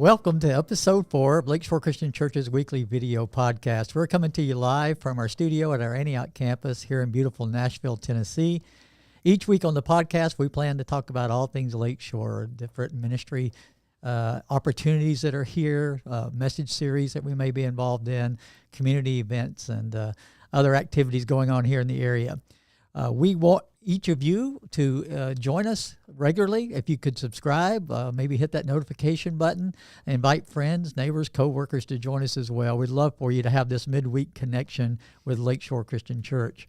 Welcome to episode 4 of Lakeshore Christian Church's weekly video podcast. We're coming to you live from our studio at our Antioch campus here in beautiful Nashville, Tennessee. Each week on the podcast, we plan to talk about all things Lakeshore, different ministry opportunities that are here, message series that we may be involved in, community events, and other activities going on here in the area. We want each of you to join us regularly. If you could subscribe, maybe hit that notification button, invite friends, neighbors, co-workers to join us as well. We'd love for you to have this midweek connection with Lakeshore Christian Church.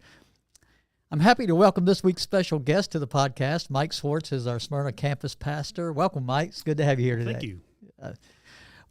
I'm happy to welcome this week's special guest to the podcast. Mike Schwartz is our Smyrna Campus pastor. Welcome, Mike. It's good to have you here today. Thank you.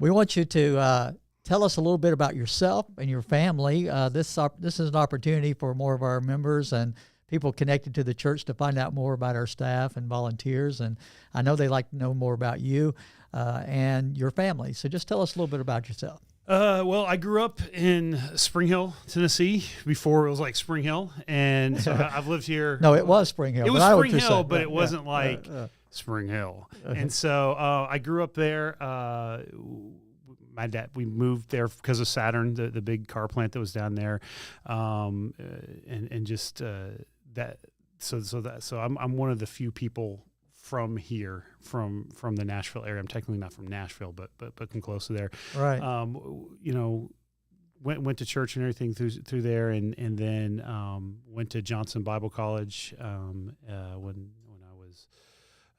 We want you to tell us a little bit about yourself and your family. This is an opportunity for more of our members and people connected to the church to find out more about our staff and volunteers. And I know they like to know more about you and your family. So just tell us a little bit about yourself. Well, I grew up in Spring Hill, Tennessee, before it was like Spring Hill. And so I've lived here. No, it was Spring Hill. It was Spring Hill, but it wasn't like Spring Hill. And so I grew up there. My dad, we moved there because of Saturn, the big car plant that was down there. And just that. So I'm one of the few people from here, from the Nashville area. I'm technically not from Nashville, but come close to there. Right. Went to church and everything through there, and then went to Johnson Bible College when I was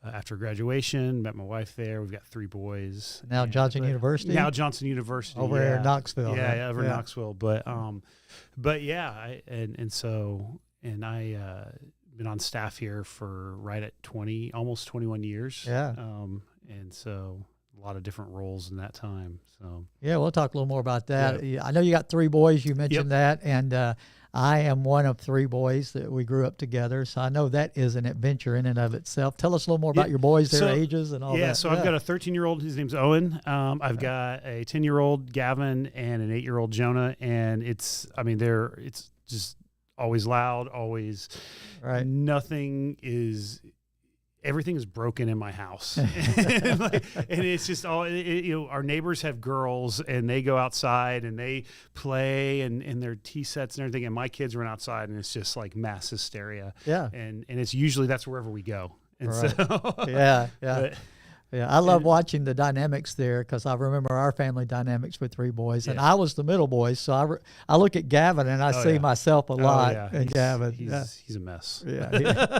after graduation. Met my wife there. We've got 3 boys. Now Johnson University. Now Johnson University over here in Knoxville. Yeah, over in Knoxville. But yeah, I been on staff here for right at almost 21 years. Yeah. And so a lot of different roles in that time. So yeah, we'll talk a little more about that. Yeah. I know you got 3 boys. You mentioned that, and I am one of 3 boys that we grew up together. So I know that is an adventure in and of itself. Tell us a little more about your boys, their ages, and all that. Yeah, so I've got a 13-year-old. His name's Owen. I've got a 10-year-old Gavin and an 8-year-old Jonah, and it's just always loud, always. Right. Everything is broken in my house. and it's just our neighbors have girls and they go outside and they play and their tea sets and everything. And my kids run outside and it's just like mass hysteria. Yeah. And it's usually that's wherever we go. And right. so, yeah. Yeah, I love watching the dynamics there because I remember our family dynamics with 3 boys, and I was the middle boy. So I look at Gavin and I see myself a lot in Gavin. He's a mess. Yeah,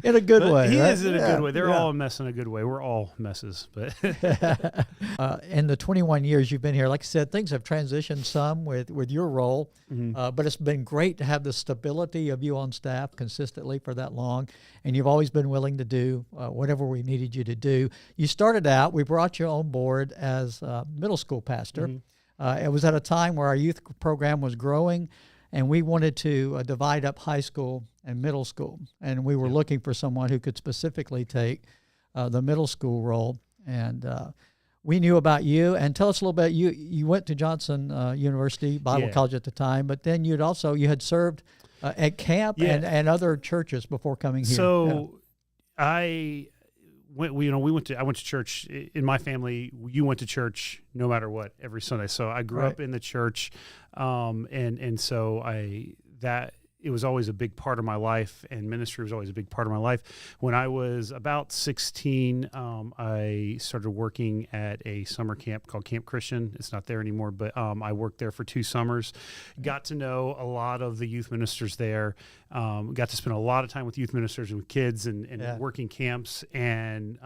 in a good way. He is in a good way. They're all a mess in a good way. We're all messes, but in the 21 years you've been here, like I said, things have transitioned some with your role, but it's been great to have the stability of you on staff consistently for that long, and you've always been willing to do whatever we needed you to do. You started out, we brought you on board as a middle school pastor. It was at a time where our youth program was growing, and we wanted to divide up high school and middle school. And we were looking for someone who could specifically take the middle school role. And we knew about you. And tell us a little bit, you went to Johnson University Bible College at the time, but then you had served at camp and other churches before coming here. So I went to church. In my family, you went to church no matter what every Sunday. So I grew up in the church, and so it was always a big part of my life, and ministry was always a big part of my life. When I was about 16, I started working at a summer camp called Camp Christian. It's not there anymore, but I worked there for 2 summers. Got to know a lot of the youth ministers there. Got to spend a lot of time with youth ministers and with kids and working camps. And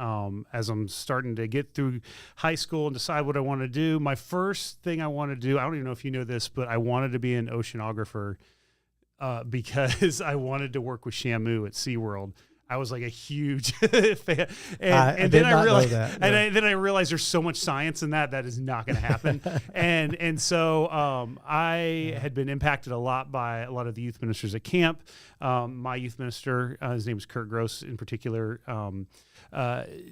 as I'm starting to get through high school and decide what I want to do, my first thing I wanted to do, I don't even know if you know this, but I wanted to be an oceanographer. Because I wanted to work with Shamu at SeaWorld. I was like a huge fan. And then I realized, then I realized there's so much science in that is not going to happen. and so I had been impacted a lot by a lot of the youth ministers at camp. My youth minister, his name is Kurt Gross in particular,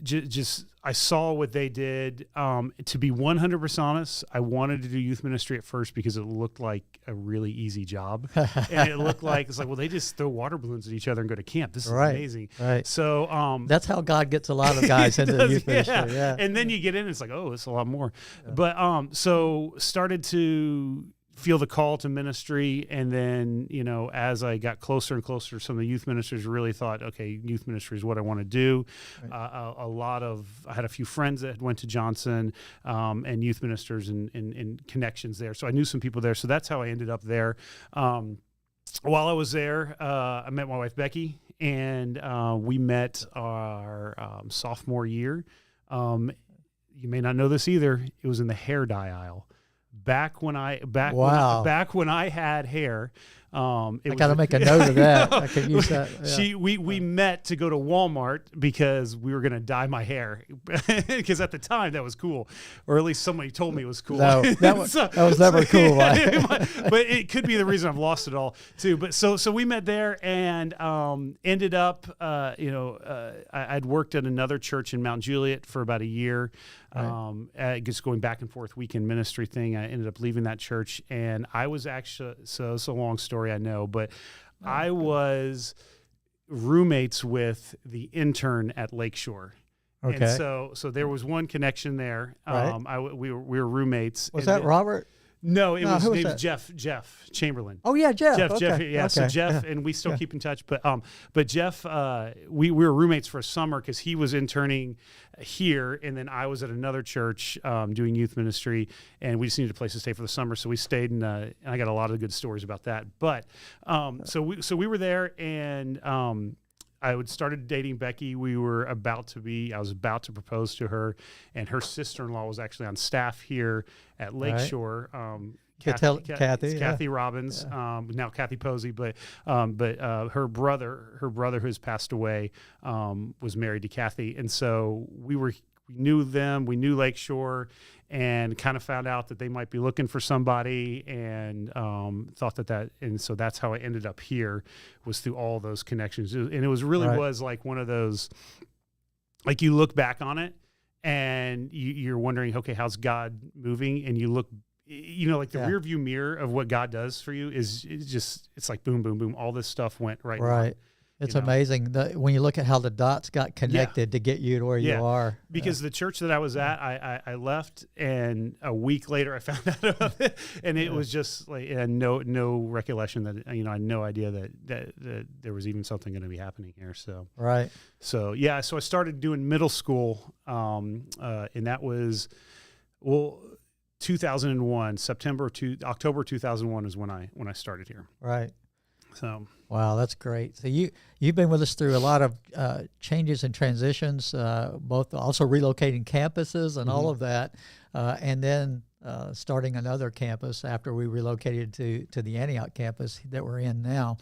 just I saw what they did. To be 100% honest, I wanted to do youth ministry at first because it looked like a really easy job, and it looked like well, they just throw water balloons at each other and go to camp. This is amazing. Right. So that's how God gets a lot of guys into the youth ministry. Yeah. And then you get in, it's like, oh, it's a lot more. Yeah. But so started to feel the call to ministry, and then as I got closer and closer, some of the youth ministers really thought, okay, youth ministry is what I want to do. Right. I had a few friends that went to Johnson, and youth ministers and connections there, so I knew some people there. So that's how I ended up there. While I was there, I met my wife Becky, and we met our sophomore year. You may not know this either. It was in the hair dye aisle. Back when I had hair, I got to make a note of that. I could use that. Yeah. We met to go to Walmart because we were going to dye my hair because at the time that was cool, or at least somebody told me it was cool. No, that was never cool. But it could be the reason I've lost it all too. But so we met there and ended up, I'd worked at another church in Mount Juliet for about a year. Right. Just going back and forth weekend ministry thing. I ended up leaving that church, and I was actually, so it's a long story, I know, but I was roommates with the intern at Lakeshore. Okay. And so there was one connection there. Right. We were roommates. Was that Robert? No, it was Jeff Chamberlain. Oh yeah, Jeff. Jeff, yeah. Okay. So Jeff, and we still keep in touch. But Jeff, we were roommates for a summer because he was interning here, and then I was at another church doing youth ministry, and we just needed a place to stay for the summer, so we stayed, and I got a lot of good stories about that. But so we were there, and I started dating Becky. I was about to propose to her, and her sister-in-law was actually on staff here at Lakeshore. Right. Kathy Robbins, now Kathy Posey, but her brother who has passed away was married to Kathy, and so we knew them, we knew Lakeshore, and kind of found out that they might be looking for somebody, and thought that, and so that's how I ended up here, was through all those connections. And it was really was like one of those, like you look back on it and you're wondering, okay, how's God moving? And you look, like the rear view mirror of what God does for you is just, it's like boom, boom, boom. All this stuff went right. Right. It's amazing when you look at how the dots got connected to get you to where you are. Because the church that I was at, I left, and a week later I found out about it, and it was just like no recollection that I had no idea that there was even something going to be happening here. So so I started doing middle school, and that was 2001, October 2001 is when I started here. Right. So wow, that's great. So you've been with us through a lot of changes and transitions, both also relocating campuses and all of that, and then starting another campus after we relocated to the Antioch campus that we're in now.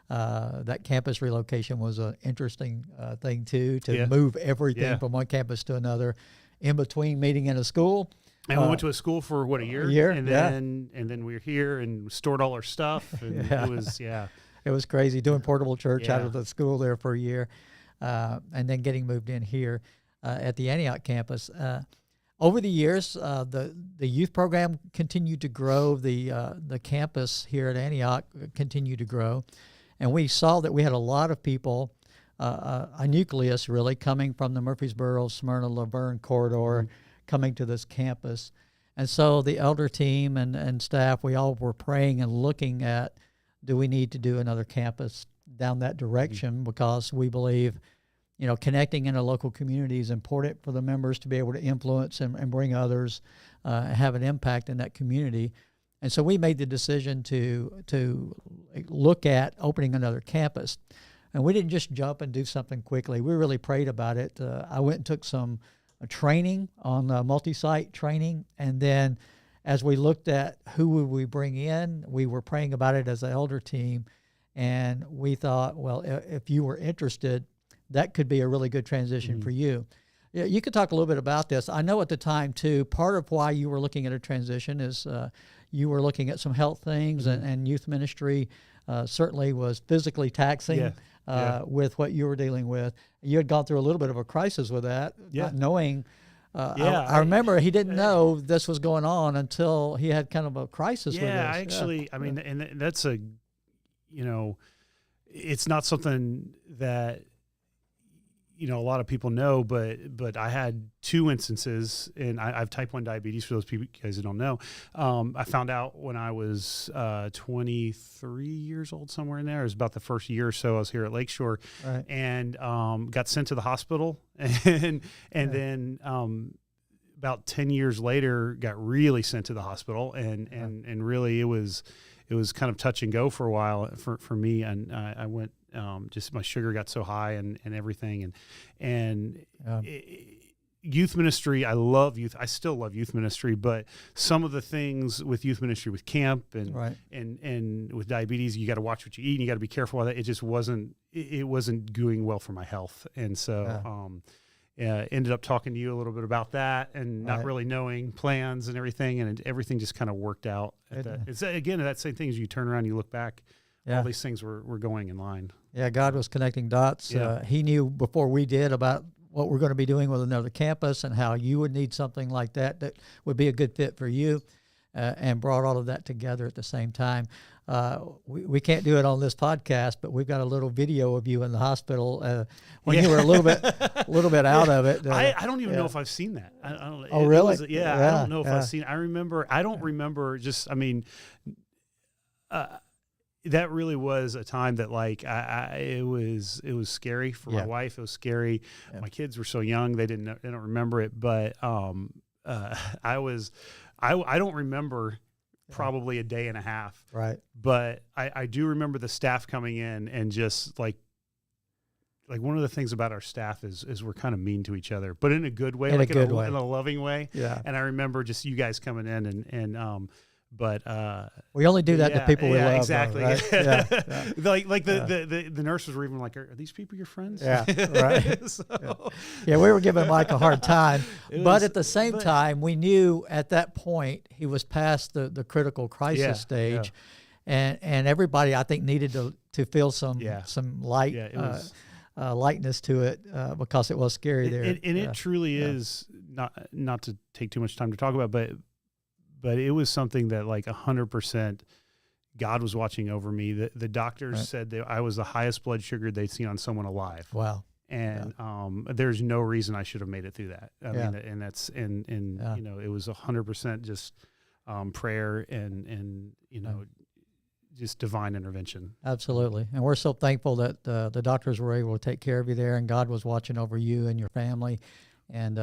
That campus relocation was an interesting thing too, to move everything from one campus to another, in between meeting in a school. And we went to a school for a year, and then we were here and stored all our stuff, and it was crazy doing portable church out of the school there for a year, and then getting moved in here at the Antioch campus. Over the years, the youth program continued to grow. The campus here at Antioch continued to grow, and we saw that we had a lot of people, a nucleus really, coming from the Murfreesboro, Smyrna, Laverne corridor. Coming to this campus. And so the elder team and staff, we all were praying and looking at, do we need to do another campus down that direction? Because we believe, connecting in a local community is important for the members to be able to influence and bring others, have an impact in that community. And so we made the decision to look at opening another campus. And we didn't just jump and do something quickly. We really prayed about it. I went and took some training on multi-site training, and then as we looked at who would we bring in, we were praying about it as an elder team, and we thought, well, if you were interested, that could be a really good transition for you. Yeah, you could talk a little bit about this. I know at the time too, part of why you were looking at a transition is you were looking at some health things, and youth ministry certainly was physically taxing. with what you were dealing with. You had gone through a little bit of a crisis with that, not knowing. I remember he didn't know this was going on until he had kind of a crisis with this. I mean, and that's it's not something that, a lot of people know, but I had 2 instances, and I have type 1 diabetes for those people you guys that don't know. I found out when I was 23 years old, somewhere in there. It was about the first year or so I was here at Lakeshore, right. And got sent to the hospital, and then about 10 years later got really sent to the hospital, and really it was kind of touch and go for a while for me, and I went. Just my sugar got so high and everything, and youth ministry. I love youth. I still love youth ministry, but some of the things with youth ministry, with camp and with diabetes, you got to watch what you eat, and you got to be careful with that. It just wasn't. It wasn't doing well for my health, and so ended up talking to you a little bit about that, and not really knowing plans and everything, and everything just kind of worked out. It's again that same thing as you turn around, and you look back. All these things were going in line. Yeah, God was connecting dots. Yeah. He knew before we did about what we're going to be doing with another campus and how you would need something like that would be a good fit for you, and brought all of that together at the same time. We can't do it on this podcast, but we've got a little video of you in the hospital when you were a little bit out of it. I don't even know if I've seen that. I don't. Oh, really? I don't know if I've seen. I don't remember. Just, I mean. That really was a time that, like, it was scary for my wife. It was scary. Yeah. My kids were so young; they don't remember it. But I don't remember probably a day and a half. Right. But I do remember the staff coming in, and just like one of the things about our staff is we're kind of mean to each other, but in a good way, in a loving way. Yeah. And I remember just you guys coming in and. But we only do that to people we love. Exactly. Though, right? Like the nurses were even like, "Are these people your friends?" Yeah, right. So. We were giving Mike a hard time, but at the same time, we knew at that point he was past the critical crisis stage, and everybody I think needed to feel some light. Yeah, it was. Lightness to it because it was scary there. And it truly is not to take too much time to talk about, but it was something that, like, 100% God was watching over me. The doctors said that I was the highest blood sugar they'd seen on someone alive. Wow. And there's no reason I should have made it through that. I mean, and that's it was 100% just prayer and just divine intervention. Absolutely. And we're so thankful that the doctors were able to take care of you there, and God was watching over you and your family, and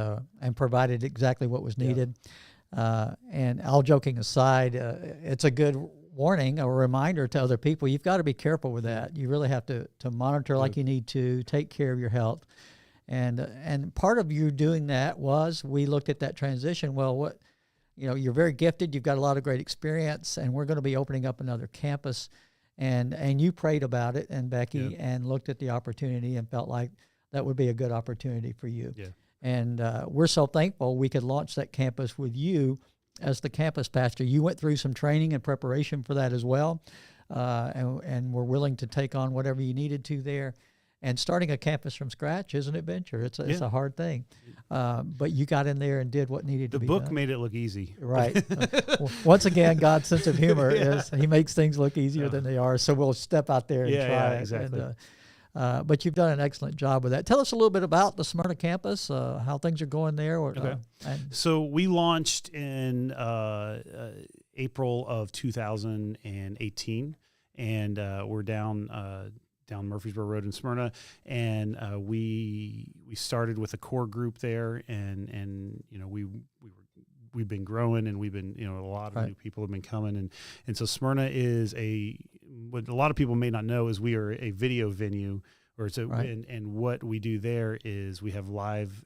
provided exactly what was needed. And all joking aside, it's a good warning, a reminder to other people. You've got to be careful with that. You really have to monitor like you need to, take care of your health. And part of you doing that was we looked at that transition. Well, you're very gifted. You've got a lot of great experience, and we're going to be opening up another campus. And you prayed about it, and Becky, and looked at the opportunity and felt like that would be a good opportunity for you. Yeah. And we're so thankful we could launch that campus with you as the campus pastor. You went through some training and preparation for that as well, and were willing to take on whatever you needed to there. And starting a campus from scratch is an adventure. It's a hard thing, but you got in there and did what needed to be done. The book made it look easy. Right. Once again, God's sense of humor is He makes things look easier than they are. So we'll step out there and try. Yeah, exactly. But you've done an excellent job with that. Tell us a little bit about the Smyrna campus, how things are going there. So we launched in April of 2018, and we're down Murfreesboro Road in Smyrna, and we started with a core group there, and we've been growing, and we've been a lot of new people have been coming, and so Smyrna is what a lot of people may not know is we are a video venue, and what we do there is we have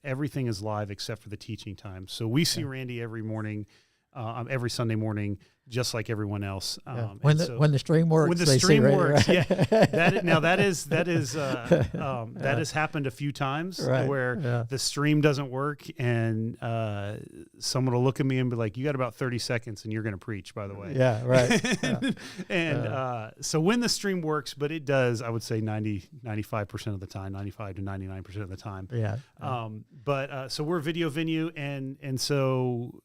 everything is live except for the teaching time. So we see Randy every morning every Sunday morning, just like everyone else. When the stream works, when the they stream see works, right? that has happened a few times where the stream doesn't work, and someone will look at me and be like, "You got about 30 seconds, and you're going to preach." By the way, yeah, right. So when the stream works, but it does, I would say 95% of the time, 95 to 99% of the time. Yeah. So we're a video venue, and so.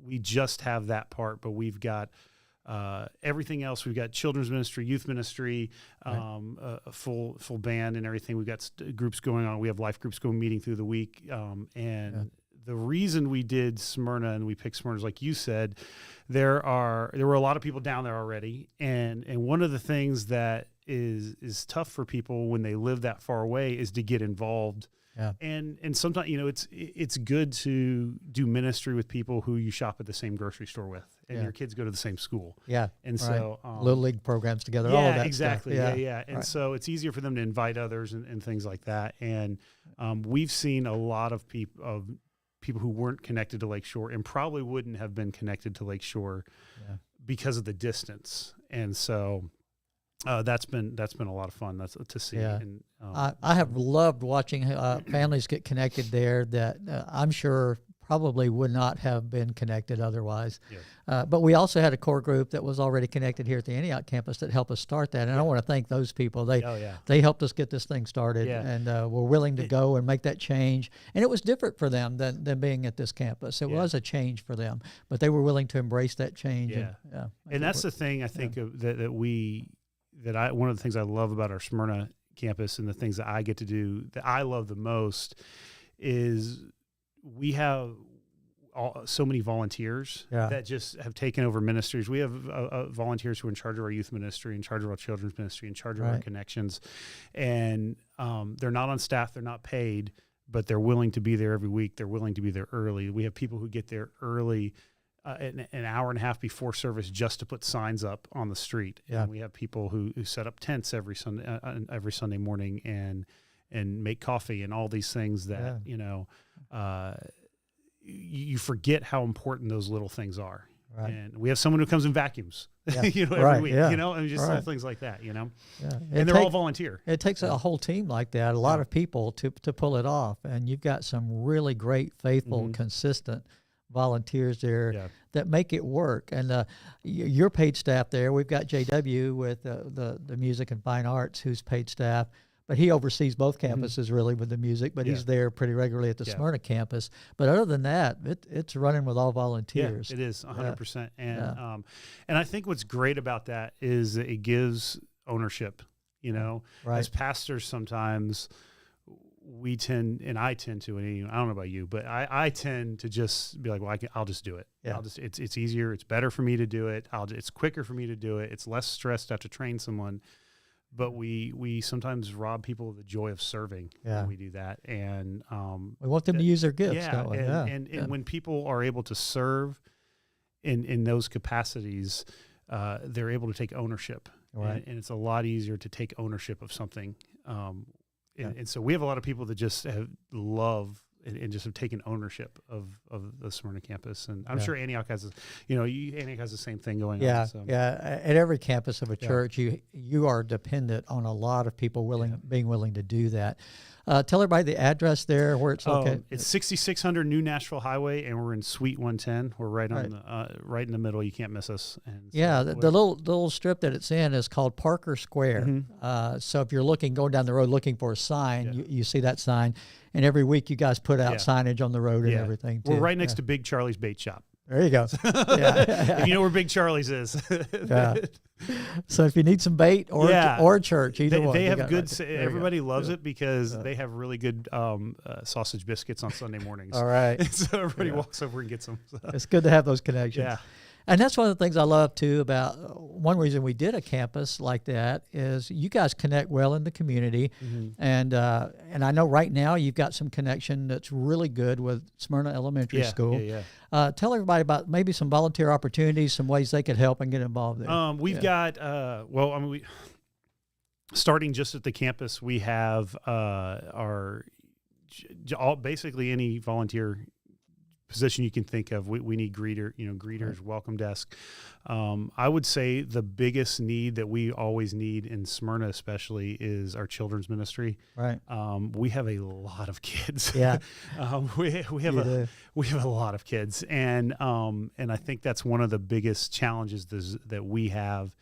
We just have that part, but we've got everything else. We've got children's ministry, youth ministry, a full band and everything. We've got groups going on. We have life groups meeting through the week. The reason we did Smyrna and we picked Smyrna is, like you said, there were a lot of people down there already, and one of the things that is tough for people when they live that far away is to get involved. Yeah. And sometimes, it's good to do ministry with people who you shop at the same grocery store with, and your kids go to the same school. Yeah. And so little league programs together, all of that exactly. stuff. Yeah. And so it's easier for them to invite others and things like that. And we've seen a lot of people who weren't connected to Lakeshore and probably wouldn't have been connected to Lakeshore because of the distance. And so that's been a lot of fun to see. Yeah. And, I have loved watching families get connected there that I'm sure probably would not have been connected otherwise. Yeah. But we also had a core group that was already connected here at the Antioch campus that helped us start that. And I want to thank those people. They helped us get this thing started and were willing to go and make that change. And it was different for them than being at this campus. It was a change for them, but they were willing to embrace that change. Yeah. And that's the thing I think one of the things I love about our Smyrna campus and the things that I get to do that I love the most is we have so many volunteers that just have taken over ministries. We have volunteers who are in charge of our youth ministry, in charge of our children's ministry, in charge of our connections. And they're not on staff, they're not paid, but they're willing to be there every week. They're willing to be there early. We have people who get there early, an hour and a half before service, just to put signs up on the street. Yeah. And we have people who set up tents every Sunday morning and make coffee and all these things that you forget how important those little things are. Right. And we have someone who comes and vacuums, every week, and just little things like that, Yeah. And they're all volunteer. It takes a whole team like that, a lot of people to pull it off. And you've got some really great, faithful, consistent volunteers there that make it work. And your paid staff there, we've got JW with the music and fine arts, who's paid staff, but he oversees both campuses really with the music, but he's there pretty regularly at the Smyrna campus. But other than that, it's running with all volunteers. Yeah, it is 100%. And I think what's great about that is that it gives ownership. As pastors sometimes I tend to, and I don't know about you, but I tend to just be like, well, I'll just do it. Yeah. It's easier. It's better for me to do it. It's quicker for me to do it. It's less stress to have to train someone. But we sometimes rob people of the joy of serving when we do that. And we want them to use their gifts. Don't we? And when people are able to serve in those capacities, they're able to take ownership. Right. And it's a lot easier to take ownership of something. And so we have a lot of people that just love and just have taken ownership of the Smyrna campus. And I'm sure Antioch has, Antioch has the same thing going on. So. Yeah. At every campus of a church, you are dependent on a lot of people being willing to do that. Tell everybody the address there, where it's located. It's 6600 New Nashville Highway, and we're in Suite 110. We're right in the middle. You can't miss us. And so the little strip that it's in is called Parker Square. Mm-hmm. So if you're going down the road looking for a sign, you see that sign. And every week you guys put out signage on the road and everything, too. We're right next to Big Charlie's Bait Shop. There you go. If you know where Big Charlie's is. So if you need some bait or church, either one. They have good. Everybody loves it because they have really good sausage biscuits on Sunday mornings. All right. So everybody walks over and gets them. So. It's good to have those connections. Yeah. And that's one of the things I love, too, about one reason we did a campus like that is you guys connect well in the community. Mm-hmm. And I know right now you've got some connection that's really good with Smyrna Elementary School. Tell everybody about maybe some volunteer opportunities, some ways they could help and get involved there. We've got, starting just at the campus, we have basically any volunteer position you can think of. We need greeters, welcome desk. I would say the biggest need that we always need in Smyrna, especially, is our children's ministry. Right. We have a lot of kids. Yeah. We have a lot of kids, and I think that's one of the biggest challenges that we have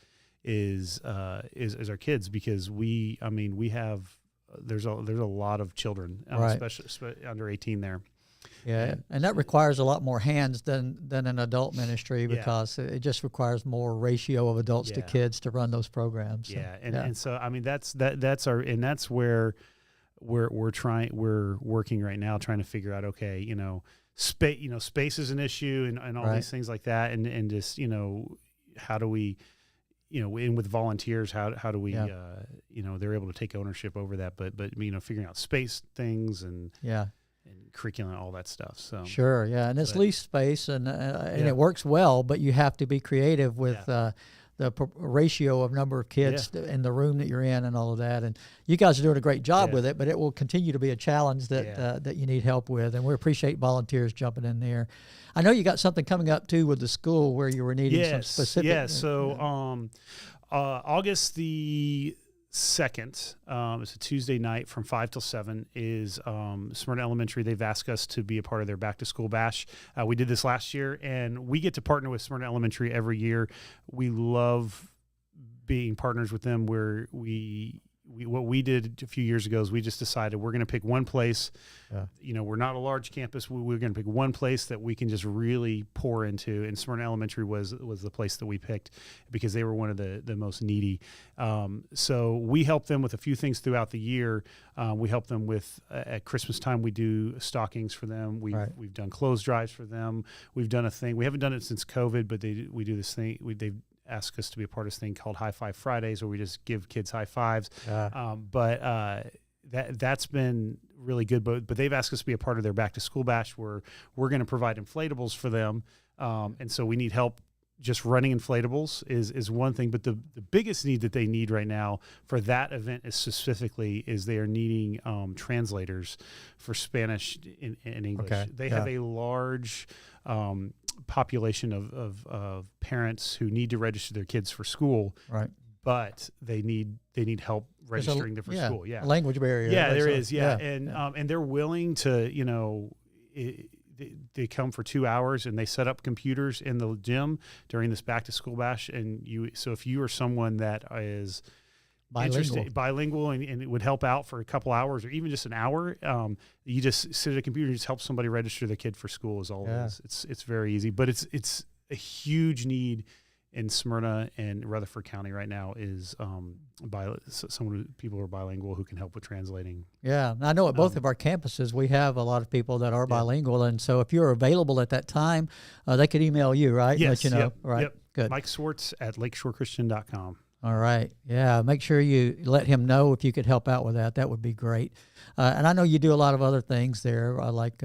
is our kids, because there's a lot of children, right. especially under 18 there. Yeah, and that requires a lot more hands than an adult ministry, because it just requires more ratio of adults to kids to run those programs. So, and so that's where we're working right now, trying to figure out, okay, space is an issue, and all these things like that, and just how do we, and with volunteers, how do we they're able to take ownership over that, but figuring out space things and curriculum, all that stuff. So sure, and it's lease space, and it works well, but you have to be creative with the ratio of number of kids in the room that you're in and all of that. And you guys are doing a great job with it, but it will continue to be a challenge that you need help with. And we appreciate volunteers jumping in there. I know you got something coming up too with the school where you were needing some specific. Yeah. So August the 2nd, it's a Tuesday night from 5 till 7, is Smyrna Elementary. They've asked us to be a part of their back to school bash. We did this last year, and we get to partner with Smyrna Elementary every year. We love being partners with them, where what we did a few years ago is we just decided we're going to pick one place. We're not a large campus. We're going to pick one place that we can just really pour into, and Smyrna Elementary was the place that we picked because they were one of the most needy. So we help them with a few things throughout the year. We help them with at Christmas time. We do stockings for them. We've done clothes drives for them. We've done a thing. We haven't done it since COVID, but we do this thing. They've ask us to be a part of this thing called High Five Fridays, where we just give kids high fives. That's been really good. But they've asked us to be a part of their back to school bash, where we're going to provide inflatables for them. And so we need help. Just running inflatables is one thing, but the biggest need that they need right now for that event is they are needing translators for Spanish and English. Okay. They have a large population of parents who need to register their kids for school, right? But they need help registering them for school. Yeah, a language barrier. Yeah, there is. Yeah, and they're willing to they come for 2 hours, and they set up computers in the gym during this back to school bash. And so if you are someone that is bilingual and it would help out for a couple hours or even just an hour, you just sit at a computer and just help somebody register their kid for school is all it is. It's very easy, but it's a huge need in Smyrna and Rutherford County right now is people who are bilingual who can help with translating. Yeah, I know at both of our campuses we have a lot people that are bilingual, and so if you're available at that time, they could email you, right? Yes. Let you know. Yep, right. Yep. Good. Mike Schwartz at lakeshorechristian.com. All right. Yeah. Make sure you let him know if you could help out with that. That would be great. And I know you do a lot of other things there, like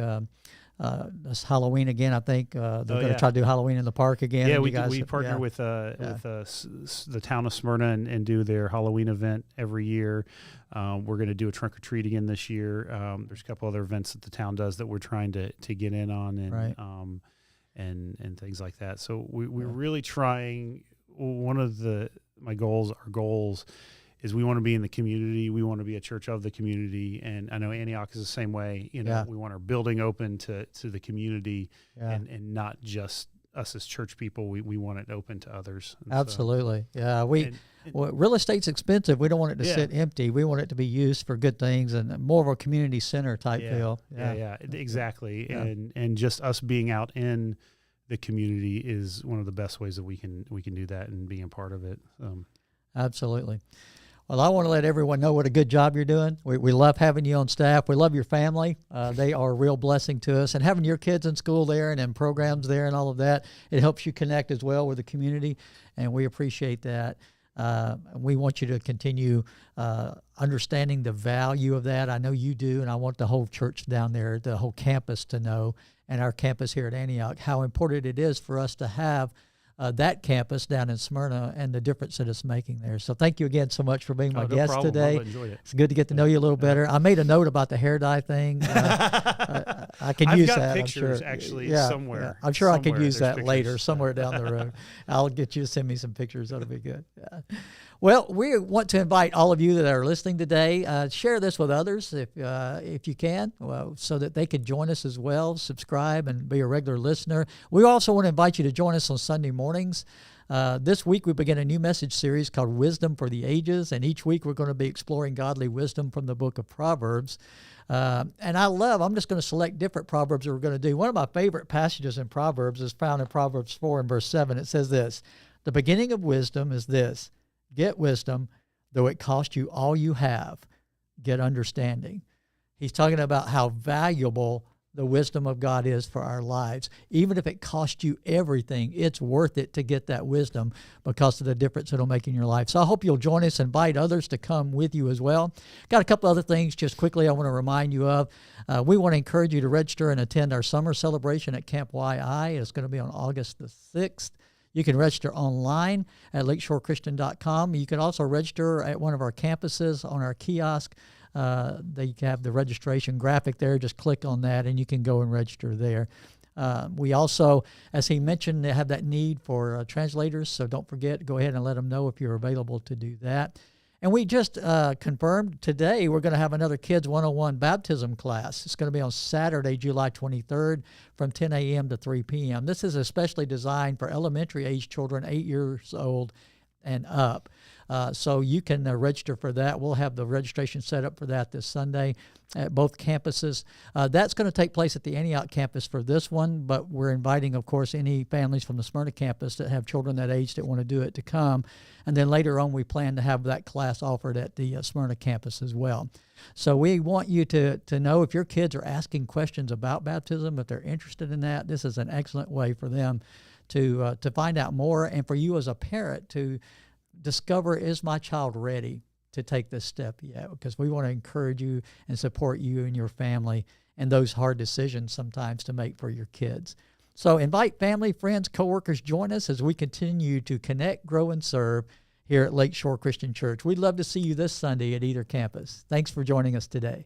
this Halloween again. I think they're going to try to do Halloween in the park again. Yeah, we partner with the town of Smyrna and do their Halloween event every year. We're going to do a trunk or treat again this year. There's a couple other events that the town does that we're trying to get in on and things like that. So we're really trying. One of our goals is we want to be in the community. We want to be a church of the community. And I know Antioch is the same way. We want our building open to the community and not just us as church people. We want it open to others. And absolutely. Real estate's expensive. We don't want it to sit empty. We want it to be used for good things and more of a community center type feel. Yeah, exactly. Yeah. And just us being out in the community is one of the best ways that we can do that and being a part of it. Absolutely. Well, I want to let everyone know what a good job you're doing. We love having you on staff. We love your family. They are a real blessing to us. And having your kids in school there and in programs there and all of that, it helps you connect as well with the community, and we appreciate that. We want you to continue understanding the value of that. I know you do, and I want the whole church down there, the whole campus to know, and our campus here at Antioch, how important it is for us to have that campus down in Smyrna and the difference that it's making there. So thank you again so much for being my guest today. Enjoyed it. It's good to get to know you a little better. I made a note about the hair dye thing. I I can I've use got that. pictures I'm sure. actually somewhere. Yeah. I'm sure I could use There's that later, pictures. somewhere down the road. I'll get you to send me some pictures. That'll be good. Yeah. Well, we want to invite all of you that are listening today, share this with others if you can, so that they can join us as well, subscribe and be a regular listener. We also want to invite you to join us on Sunday mornings. This week we begin a new message series called Wisdom for the Ages, and each week we're going to be exploring godly wisdom from the book of Proverbs. And I'm just going to select different Proverbs that we're going to do. One of my favorite passages in Proverbs is found in Proverbs 4 and verse 7. It says this: "The beginning of wisdom is this, get wisdom, though it cost you all you have, get understanding." He's talking about how valuable the wisdom of God is for our lives. Even if it costs you everything, it's worth it to get that wisdom because of the difference it'll make in your life. So I hope you'll join us, invite others to come with you as well. Got a couple other things just quickly I want to remind you of. We want to encourage you to register and attend our summer celebration at Camp YI. It's going to be on August the 6th. You can register online at lakeshorechristian.com. You can also register at one of our campuses on our kiosk. They have the registration graphic there. Just click on that and you can go and register there. We also, as he mentioned, have that need for translators, so don't forget, go ahead and let them know if you're available to do that. And we just confirmed today we're going to have another Kids 101 baptism class. It's going to be on Saturday, July 23rd from 10 a.m. to 3 p.m. This is especially designed for elementary age children 8 years old and up. So you can register for that. We'll have the registration set up for that this Sunday at both campuses. That's going to take place at the Antioch campus for this one, but we're inviting, of course, any families from the Smyrna campus that have children that age that want to do it to come. And then later on, we plan to have that class offered at the Smyrna campus as well. So we want you to know if your kids are asking questions about baptism, if they're interested in that, this is an excellent way for them to find out more, and for you as a parent to discover, is my child ready to take this step yet? Because we want to encourage you and support you and your family in those hard decisions sometimes to make for your kids. So invite family, friends, coworkers, join us as we continue to connect, grow, and serve here at Lakeshore Christian Church. We'd love to see you this Sunday at either campus. Thanks for joining us today.